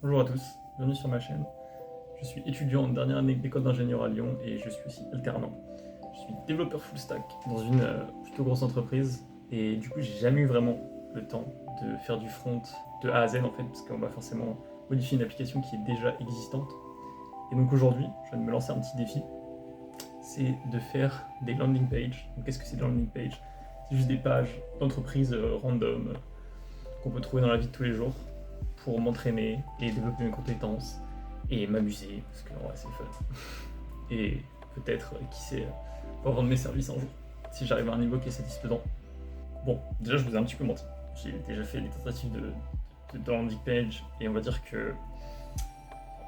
Bonjour à tous, bienvenue sur ma chaîne. Je suis étudiant en dernière année d'école d'ingénieur à Lyon et je suis aussi alternant. Je suis développeur full stack dans une plutôt grosse entreprise et du coup j'ai jamais eu vraiment le temps de faire du front de A à Z en fait parce qu'on va forcément modifier une application qui est déjà existante. Et donc aujourd'hui je viens de me lancer un petit défi, c'est de faire des landing pages. Donc qu'est-ce que c'est des landing pages? C'est juste des pages d'entreprise random qu'on peut trouver dans la vie de tous les jours pour m'entraîner et développer mes compétences et m'amuser parce que ouais, c'est fun. Et peut-être, qui sait, pour vendre mes services un jour si j'arrive à un niveau qui est satisfaisant. Bon, déjà je vous ai un petit peu menti. J'ai déjà fait des tentatives de landing page et on va dire que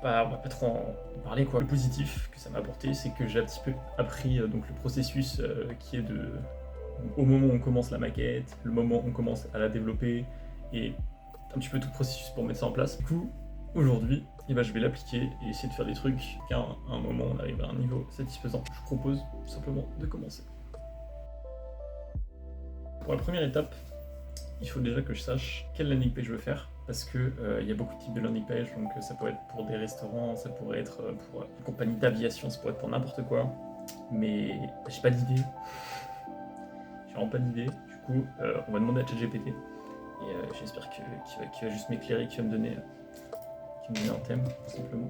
on va pas trop en parler quoi. Le positif que ça m'a apporté, c'est que j'ai un petit peu appris donc le processus qui est de au moment où on commence la maquette, le moment où on commence à la développer et un petit peu tout le processus pour mettre ça en place. Du coup, aujourd'hui, je vais l'appliquer et essayer de faire des trucs qu'à un moment on arrive à un niveau satisfaisant. Je vous propose tout simplement de commencer. Pour la première étape, il faut déjà que je sache quelle landing page je veux faire parce que il y a beaucoup de types de landing page, donc ça pourrait être pour des restaurants, ça pourrait être pour une compagnie d'aviation, ça pourrait être pour n'importe quoi, mais j'ai pas d'idée. J'ai vraiment pas d'idée. Du coup, on va demander à ChatGPT et j'espère qu'il va juste m'éclairer, qu'il va me donner un thème, tout simplement.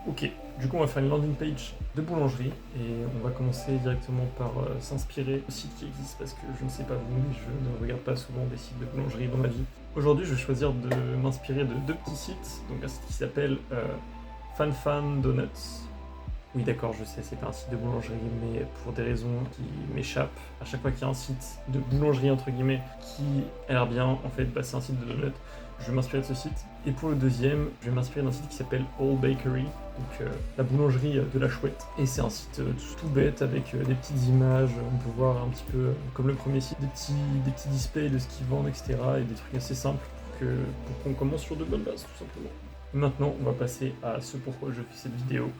Ok, du coup on va faire une landing page de boulangerie et on va commencer directement par s'inspirer de sites qui existent parce que je ne sais pas vous, mais je ne regarde pas souvent des sites de boulangerie dans ma vie. Aujourd'hui je vais choisir de m'inspirer de deux petits sites, donc un site qui s'appelle FanFan Donuts. Oui d'accord, je sais, c'est pas un site de boulangerie, mais pour des raisons qui m'échappent, à chaque fois qu'il y a un site de boulangerie entre guillemets qui a l'air bien, en fait c'est un site de donuts. Je vais m'inspirer de ce site. Et pour le deuxième, je vais m'inspirer d'un site qui s'appelle All Bakery, donc la boulangerie de la chouette. Et c'est un site tout bête avec des petites images, on peut voir un petit peu comme le premier site, des petits displays de ce qu'ils vendent, etc. Et des trucs assez simples pour qu'on commence sur de bonnes bases tout simplement. Maintenant, on va passer à ce pourquoi je fais cette vidéo,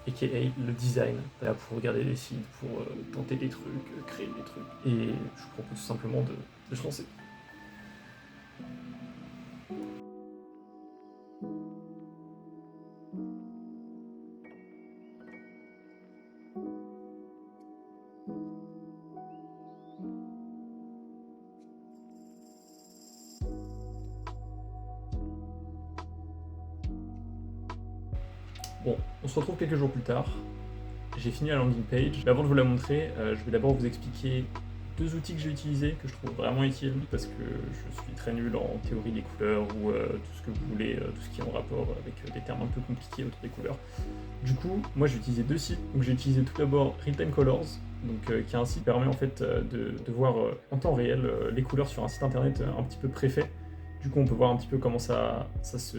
aka le design, là pour regarder les sites, pour tenter des trucs, créer des trucs. Et je vous propose tout simplement de se lancer. Bon, on se retrouve quelques jours plus tard. J'ai fini la landing page. Mais avant de vous la montrer, je vais d'abord vous expliquer deux outils que j'ai utilisés, que je trouve vraiment utiles, parce que je suis très nul en théorie des couleurs ou tout ce que vous voulez, tout ce qui est en rapport avec des termes un peu compliqués autour des couleurs. Du coup, moi j'ai utilisé deux sites. Donc j'ai utilisé tout d'abord Real-Time Colors, donc, qui est un site qui permet en fait de voir en temps réel les couleurs sur un site internet un petit peu préfet. Du coup, on peut voir un petit peu comment ça se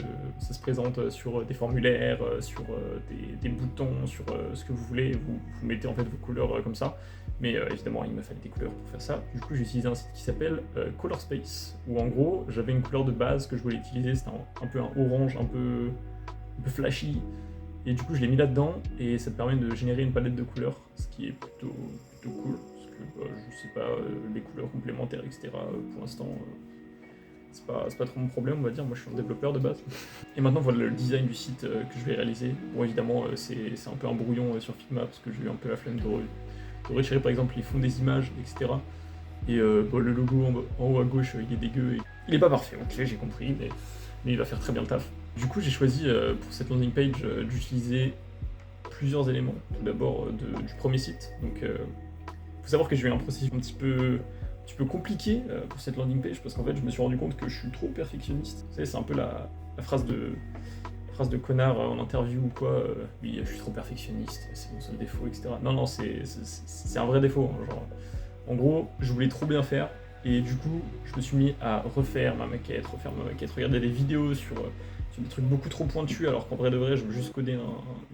présente sur des formulaires, sur des boutons, sur ce que vous voulez. Vous mettez en fait vos couleurs comme ça. Mais évidemment, il me fallait des couleurs pour faire ça. Du coup, j'ai utilisé un site qui s'appelle Color Space, où en gros, j'avais une couleur de base que je voulais utiliser. C'était un peu un orange, un peu flashy. Et du coup, je l'ai mis là-dedans et ça te permet de générer une palette de couleurs, ce qui est plutôt cool. Parce que je sais pas, les couleurs complémentaires, etc. Pour l'instant. C'est pas trop mon problème, on va dire. Moi, je suis un développeur de base. Et maintenant, voilà le design du site que je vais réaliser. Bon, évidemment, c'est un peu un brouillon sur Figma parce que j'ai eu un peu la flemme de retirer, par exemple, les fonds des images, etc. Et bon, le logo en haut à gauche, il est dégueu. Et... il est pas parfait, ok, j'ai compris, mais il va faire très bien le taf. Du coup, j'ai choisi pour cette landing page d'utiliser plusieurs éléments. Tout d'abord, du premier site. Donc, faut savoir que j'ai eu un processus un petit peu compliqué pour cette landing page parce qu'en fait je me suis rendu compte que je suis trop perfectionniste. Vous savez, c'est un peu la phrase de connard en interview ou quoi. Oui, je suis trop perfectionniste, c'est mon seul défaut, etc. Non, c'est un vrai défaut. Hein, genre, en gros, je voulais trop bien faire et du coup, je me suis mis à refaire ma maquette, regarder des vidéos sur des trucs beaucoup trop pointus alors qu'en vrai de vrai, je veux juste coder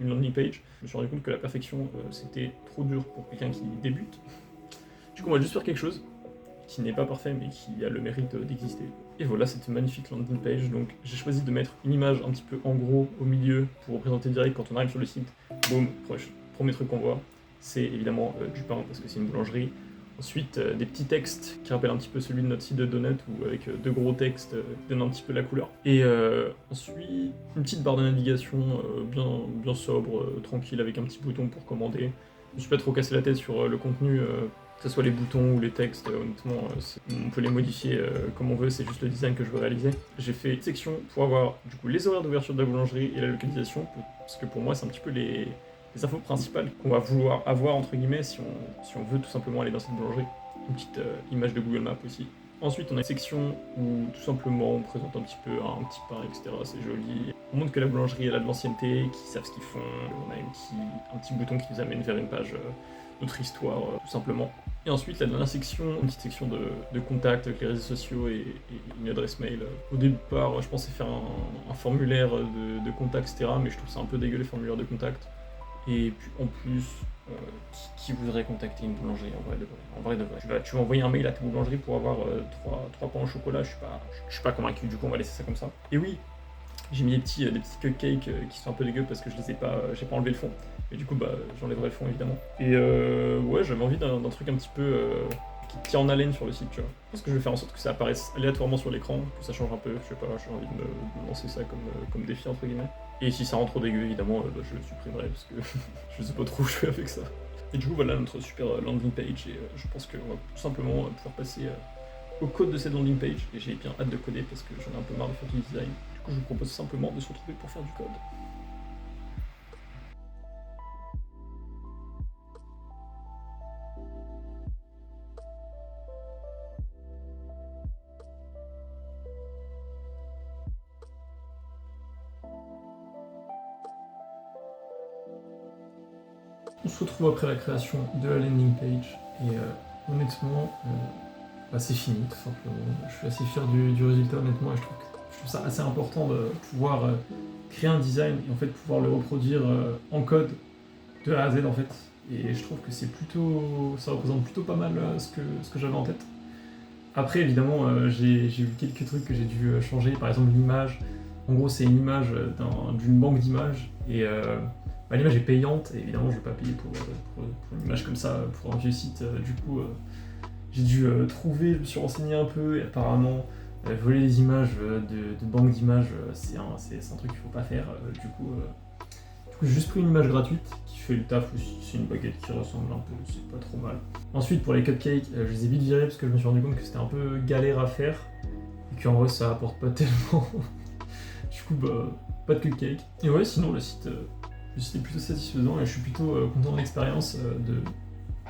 une landing page. Je me suis rendu compte que la perfection, c'était trop dur pour quelqu'un qui débute. Du coup, on va juste faire quelque chose qui n'est pas parfait mais qui a le mérite d'exister. Et voilà cette magnifique landing page. Donc j'ai choisi de mettre une image un petit peu en gros au milieu pour représenter direct quand on arrive sur le site. Boum, premier truc qu'on voit, c'est évidemment du pain parce que c'est une boulangerie. Ensuite, des petits textes qui rappellent un petit peu celui de notre site de Donut, ou avec de gros textes qui donnent un petit peu la couleur. Et ensuite, une petite barre de navigation bien sobre, tranquille, avec un petit bouton pour commander. Je me suis pas trop cassé la tête sur le contenu, que ce soit les boutons ou les textes, honnêtement, on peut les modifier comme on veut, c'est juste le design que je veux réaliser. J'ai fait une section pour avoir du coup les horaires d'ouverture de la boulangerie et la localisation, parce que pour moi c'est un petit peu les infos principales qu'on va vouloir avoir entre guillemets si on veut tout simplement aller dans cette boulangerie. Une petite image de Google Maps aussi. Ensuite, on a une section où tout simplement on présente un petit peu un petit pain, etc. C'est joli. On montre que la boulangerie elle a de l'ancienneté, qu'ils savent ce qu'ils font. On a un petit bouton qui nous amène vers une page notre histoire, tout simplement. Et ensuite, la dernière section, une petite section de contact avec les réseaux sociaux et une adresse mail. Au départ, je pensais faire un formulaire de contact, etc. Mais je trouve ça un peu dégueu les formulaires de contact. Et puis en plus, qui voudrait contacter une boulangerie en vrai de vrai. Tu vas envoyer un mail à ta boulangerie pour avoir 3 pains au chocolat, je suis pas convaincu, du coup on va laisser ça comme ça. Et oui, j'ai mis des petits cupcakes qui sont un peu dégueux parce que j'ai pas enlevé le fond. Et du coup j'enlèverai le fond évidemment. Et ouais, j'avais envie d'un truc un petit peu qui tient en haleine sur le site, tu vois. Parce que je vais faire en sorte que ça apparaisse aléatoirement sur l'écran, que ça change un peu, je sais pas, j'ai envie de me lancer ça comme défi entre guillemets. Et si ça rend trop dégueu, évidemment, je le supprimerai parce que je sais pas trop où je fais avec ça. Et du coup, voilà notre super landing page. Et je pense qu'on va tout simplement pouvoir passer au code de cette landing page. Et j'ai bien hâte de coder parce que j'en ai un peu marre de faire du design. Du coup, je vous propose simplement de se retrouver pour faire du code. On se retrouve après la création de la landing page. Et honnêtement, c'est fini, tout simplement. Je suis assez fier du résultat, honnêtement, et je trouve ça assez important de pouvoir créer un design et en fait pouvoir le reproduire en code de A à Z en fait. Et je trouve que ça représente plutôt pas mal ce que j'avais en tête. Après, évidemment, j'ai vu quelques trucs que j'ai dû changer, par exemple l'image. En gros, c'est une image d'une banque d'images et l'image est payante et évidemment, je ne vais pas payer pour une image comme ça pour un vieux site. Du coup, j'ai dû trouver, je me suis renseigné un peu et apparemment voler les images de banques d'images, c'est un truc qu'il faut pas faire. Du coup, j'ai juste pris une image gratuite qui fait le taf aussi. C'est une baguette qui ressemble un peu, c'est pas trop mal. Ensuite, pour les cupcakes, je les ai vite virés parce que je me suis rendu compte que c'était un peu galère à faire et qu'en vrai ça apporte pas tellement. Du coup, pas de cupcakes. Et ouais, sinon le site est plutôt satisfaisant et je suis plutôt content de l'expérience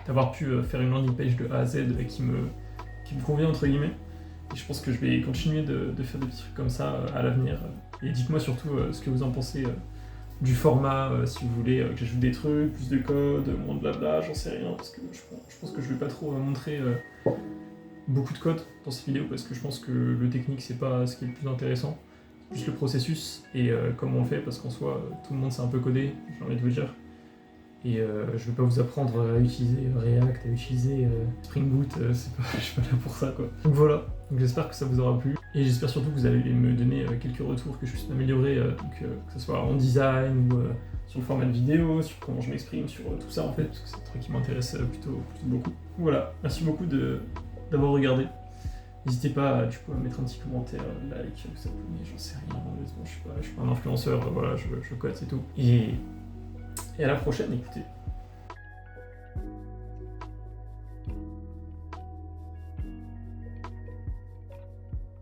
d'avoir pu faire une landing page de A à Z qui me convient entre guillemets. Et je pense que je vais continuer de faire des petits trucs comme ça à l'avenir. Et dites-moi surtout ce que vous en pensez du format, si vous voulez que j'ajoute des trucs, plus de code, moins de blabla, j'en sais rien, parce que je pense que je vais pas trop montrer beaucoup de code dans ces vidéos, parce que je pense que le technique c'est pas ce qui est le plus intéressant, c'est plus le processus et comment on le fait, parce qu'en soi tout le monde sait un peu coder, j'ai envie de vous dire. Et je vais pas vous apprendre à utiliser React, à utiliser Spring Boot, je suis pas là pour ça quoi. Donc voilà, j'espère que ça vous aura plu. Et j'espère surtout que vous allez me donner quelques retours, que je puisse m'améliorer, que ce soit en design ou sur le format de vidéo, sur comment je m'exprime, sur tout ça en fait, parce que c'est un truc qui m'intéresse plutôt beaucoup. Voilà, merci beaucoup d'avoir regardé. N'hésitez pas du coup à mettre un petit commentaire, like, vous abonner, j'en sais rien, honnêtement, je suis pas un influenceur, voilà, je code, c'est tout. Et à la prochaine, écoutez.